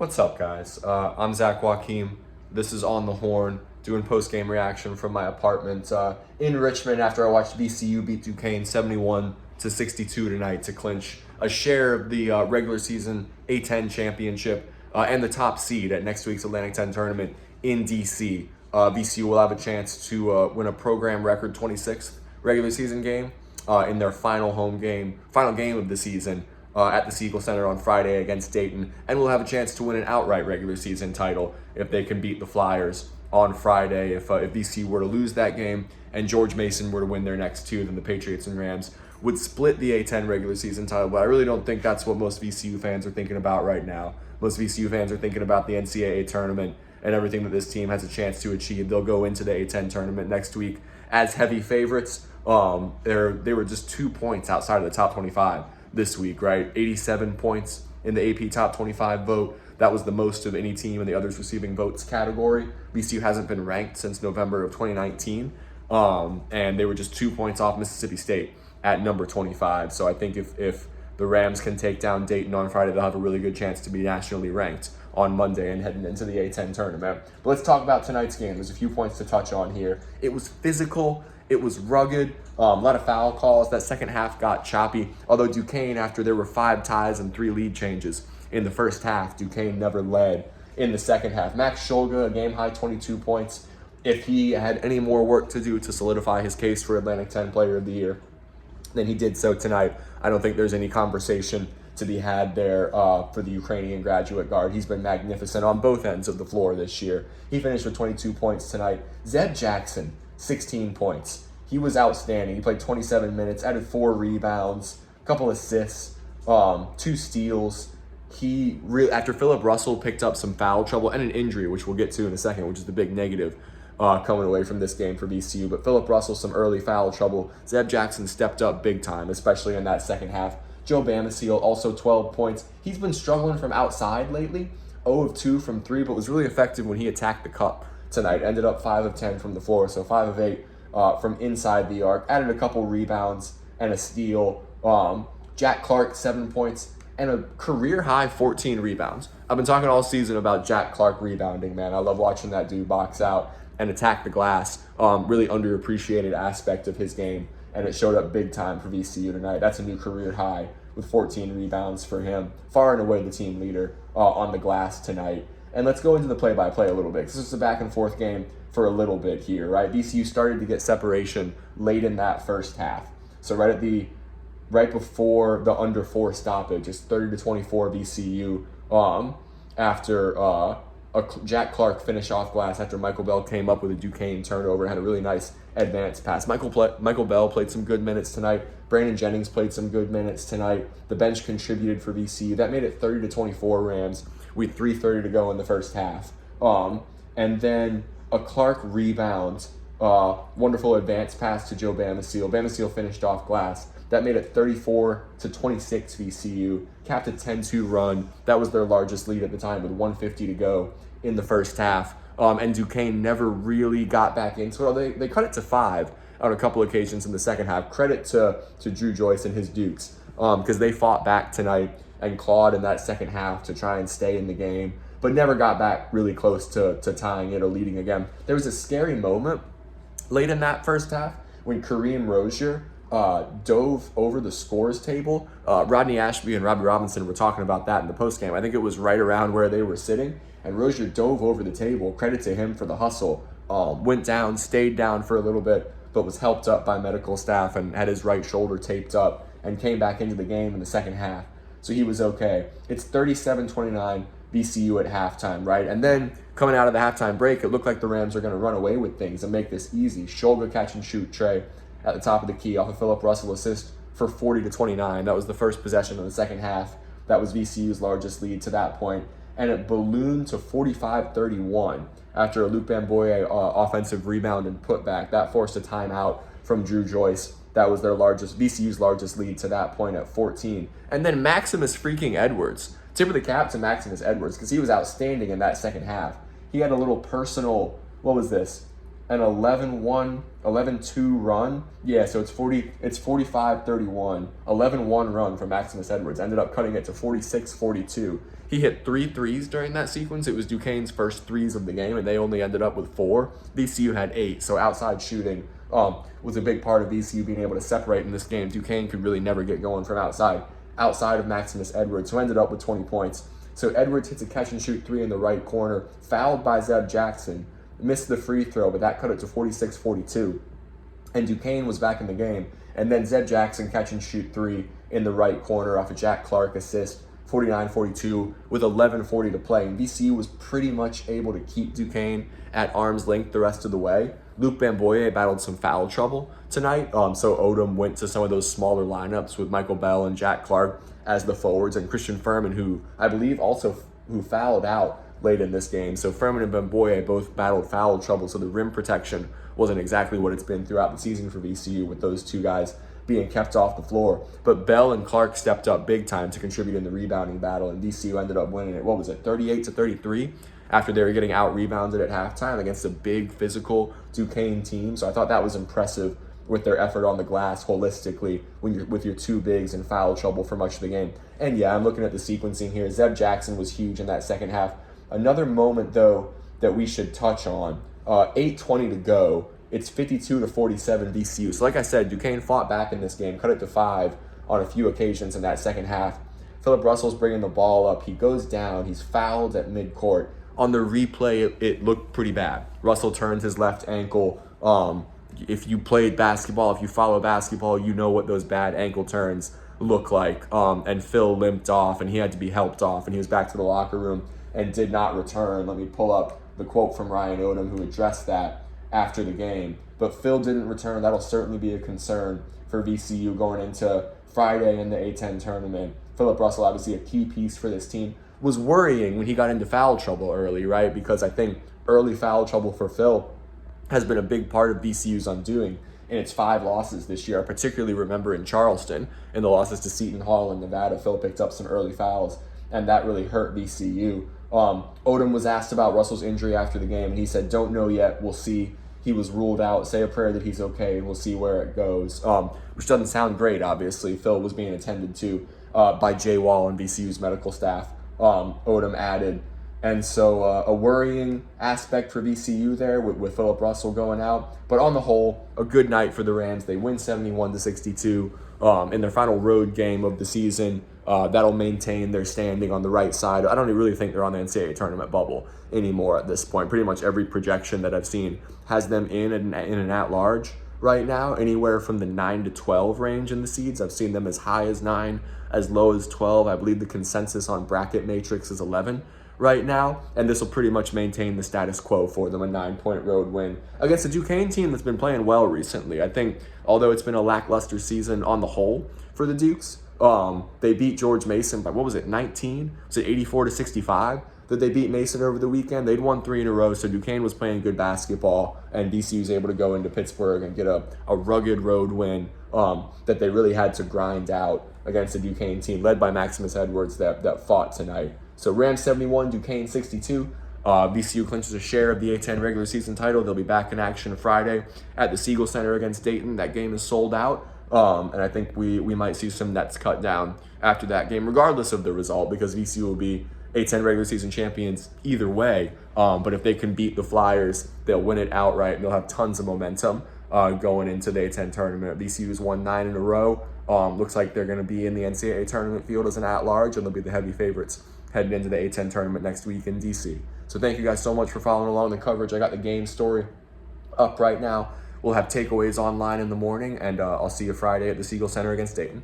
What's up, guys? I'm Zach Joachim. This is On the Horn, doing post-game reaction from my apartment in Richmond after I watched VCU beat Duquesne 71-62 tonight to clinch a share of the regular season A10 championship and the top seed at next week's Atlantic 10 tournament in DC. VCU will have a chance to win a program record 26th regular season game in their final game of the season at the Siegel Center on Friday against Dayton, and will have a chance to win an outright regular season title if they can beat the Flyers on Friday. If VCU were to lose that game and George Mason were to win their next two, then the Patriots and Rams would split the A10 regular season title. But I really don't think that's what most VCU fans are thinking about right now. Most VCU fans are thinking about the NCAA tournament and everything that this team has a chance to achieve. They'll go into the A10 tournament next week as heavy favorites. They were just 2 points outside of the top 25 this week, right? 87 points in the AP top 25 vote. That was the most of any team in the others receiving votes category. VCU hasn't been ranked since November of 2019, and they were just 2 points off Mississippi State at number 25. So I think if the Rams can take down Dayton on Friday, they'll have a really good chance to be nationally ranked on Monday and heading into the A10 tournament. But let's talk about tonight's game. There's a few points to touch on here. It was physical. It was rugged. A lot of foul calls. That second half got choppy. Although Duquesne, after there were 5 ties and 3 lead changes in the first half, Duquesne never led in the second half. Max Shulga, a game-high 22 points. If he had any more work to do to solidify his case for Atlantic 10 Player of the Year, then he did so tonight. I don't think there's any conversation to be had there for the Ukrainian graduate guard. He's been magnificent on both ends of the floor this year. He finished with 22 points tonight. Zeb Jackson, 16 points. He was outstanding. He played 27 minutes, added 4 rebounds, a couple assists, 2 steals. After Philip Russell picked up some foul trouble and an injury, which we'll get to in a second, which is the big negative coming away from this game for VCU. But Philip Russell, some early foul trouble. Zeb Jackson stepped up big time, especially in that second half. Joe Bamisiel, also 12 points. He's been struggling from outside lately, 0 of 2 from 3, but was really effective when he attacked the cup tonight. Ended up 5 of 10 from the floor, so 5 of 8 from inside the arc. Added a couple rebounds and a steal. Jack Clark, 7 points and a career-high 14 rebounds. I've been talking all season about Jack Clark rebounding, man. I love watching that dude box out and attack the glass. Really underappreciated aspect of his game, and it showed up big time for VCU tonight. That's a new career high with 14 rebounds for him. Far and away the team leader on the glass tonight. And let's go into the play-by-play a little bit, because this is a back-and-forth game for a little bit here, right? VCU started to get separation late in that first half. So right before the under 4 stoppage, it's 30-24 VCU after Jack Clark finished off glass after Michael Bell came up with a Duquesne turnover, had a really nice advance pass. Michael Bell played some good minutes tonight. Brandon Jennings played some good minutes tonight. The bench contributed for VCU. That made it 30-24 Rams with 3:30 to go in the first half. And then a Clark rebound, wonderful advance pass to Joe Bamisiel. Bamisiel finished off glass. That made it 34-26 VCU. Capped a 10-2 run. That was their largest lead at the time with 1:50 to go in the first half. And Duquesne never really got back into it. They cut it to 5 on a couple occasions in the second half. Credit to Drew Joyce and his Dukes, because they fought back tonight and clawed in that second half to try and stay in the game, but never got back really close to tying it or leading again. There was a scary moment late in that first half when Kareem Rozier dove over the scores table. Rodney Ashby and Robbie Robinson were talking about that in the postgame. I think it was right around where they were sitting, and Rozier dove over the table. Credit to him for the hustle. Went down, stayed down for a little bit, but was helped up by medical staff and had his right shoulder taped up and came back into the game in the second half. So he was okay. It's 37-29 VCU at halftime, right? And then coming out of the halftime break, it looked like the Rams are going to run away with things and make this easy. Shulga catch and shoot tray at the top of the key off a Philip Russell assist for 40-29. That was the first possession of the second half. That was VCU's largest lead to that point. And it ballooned to 45-31 after a Luke Bamboye offensive rebound and putback. That forced a timeout from Drew Joyce. That was VCU's largest lead to that point at 14. And then Maximus freaking Edwards. Tip of the cap to Maximus Edwards, because he was outstanding in that second half. He had a little personal, what was this? An 11-1, 11-2 run. Yeah, so it's 45-31, 11-1 run from Maximus Edwards. Ended up cutting it to 46-42 He hit 3 threes during that sequence. It was Duquesne's first threes of the game, and they only ended up with 4. VCU had 8, so outside shooting was a big part of VCU being able to separate in this game. Duquesne could really never get going from outside of Maximus Edwards, who ended up with 20 points. So Edwards hits a catch-and-shoot 3 in the right corner, fouled by Zeb Jackson, missed the free throw, but that cut it to 46-42. And Duquesne was back in the game. And then Zeb Jackson catch-and-shoot 3 in the right corner off a Jack Clark assist, 49-42 with 11:40 to play. And VCU was pretty much able to keep Duquesne at arm's length the rest of the way. Luke Bamboye battled some foul trouble tonight, so Odom went to some of those smaller lineups with Michael Bell and Jack Clark as the forwards, and Christian Furman, who I believe also who fouled out late in this game. So Furman and Bamboye both battled foul trouble, so the rim protection wasn't exactly what it's been throughout the season for VCU, with those two guys being kept off the floor. But Bell and Clark stepped up big time to contribute in the rebounding battle, and VCU ended up winning it, 38-33? After they were getting out-rebounded at halftime against a big, physical Duquesne team. So I thought that was impressive with their effort on the glass holistically when you're with your two bigs in foul trouble for much of the game. And yeah, I'm looking at the sequencing here. Zeb Jackson was huge in that second half. Another moment, though, that we should touch on, 8:20 to go. It's 52-47 VCU. So like I said, Duquesne fought back in this game, cut it to 5 on a few occasions in that second half. Philip Russell's bringing the ball up. He goes down. He's fouled at midcourt. On the replay, it looked pretty bad. Russell turns his left ankle. If you played basketball, if you follow basketball, you know what those bad ankle turns look like. And Phil limped off, and he had to be helped off, and he was back to the locker room and did not return. Let me pull up the quote from Ryan Odom, who addressed that after the game. But Phil didn't return. That'll certainly be a concern for VCU going into Friday in the A10 tournament. Philip Russell, obviously a key piece for this team, was worrying when he got into foul trouble early, right? Because I think early foul trouble for Phil has been a big part of VCU's undoing in its 5 losses this year. I particularly remember in Charleston, in the losses to Seton Hall in Nevada, Phil picked up some early fouls, and that really hurt VCU. Odom was asked about Russell's injury after the game, and he said, "Don't know yet, we'll see." He was ruled out. Say a prayer that he's okay, and we'll see where it goes. Which doesn't sound great, obviously. Phil was being attended to by Jay Wall and VCU's medical staff, Odom added. And so a worrying aspect for VCU there with Philip Russell going out. But on the whole, a good night for the Rams. They win 71-62 in their final road game of the season. That'll maintain their standing on the right side. I don't really think they're on the NCAA tournament bubble anymore at this point. Pretty much every projection that I've seen has them in an at-large right now, anywhere from the 9 to 12 range in the seeds. I've seen them as high as 9, as low as 12. I believe the consensus on Bracket Matrix is 11 right now, and this will pretty much maintain the status quo for them, a 9-point road win against a Duquesne team that's been playing well recently. I think, although it's been a lackluster season on the whole for the Dukes, they beat George Mason by, 19? Was it 84-65 that they beat Mason over the weekend? They'd won 3 in a row, so Duquesne was playing good basketball, and VCU was able to go into Pittsburgh and get a rugged road win that they really had to grind out against a Duquesne team led by Maximus Edwards that fought tonight. So Rams 71, Duquesne 62. VCU clinches a share of the A10 regular season title. They'll be back in action Friday at the Siegel Center against Dayton. That game is sold out. And I think we might see some nets cut down after that game, regardless of the result, because VCU will be A10 regular season champions either way. But if they can beat the Flyers, they'll win it outright, and they'll have tons of momentum going into the A10 tournament. VCU's won 9 in a row. Looks like they're going to be in the NCAA tournament field as an at-large, and they'll be the heavy favorites heading into the A10 tournament next week in DC. So thank you guys so much for following along the coverage. I got the game story up right now. We'll have takeaways online in the morning, and I'll see you Friday at the Siegel Center against Dayton.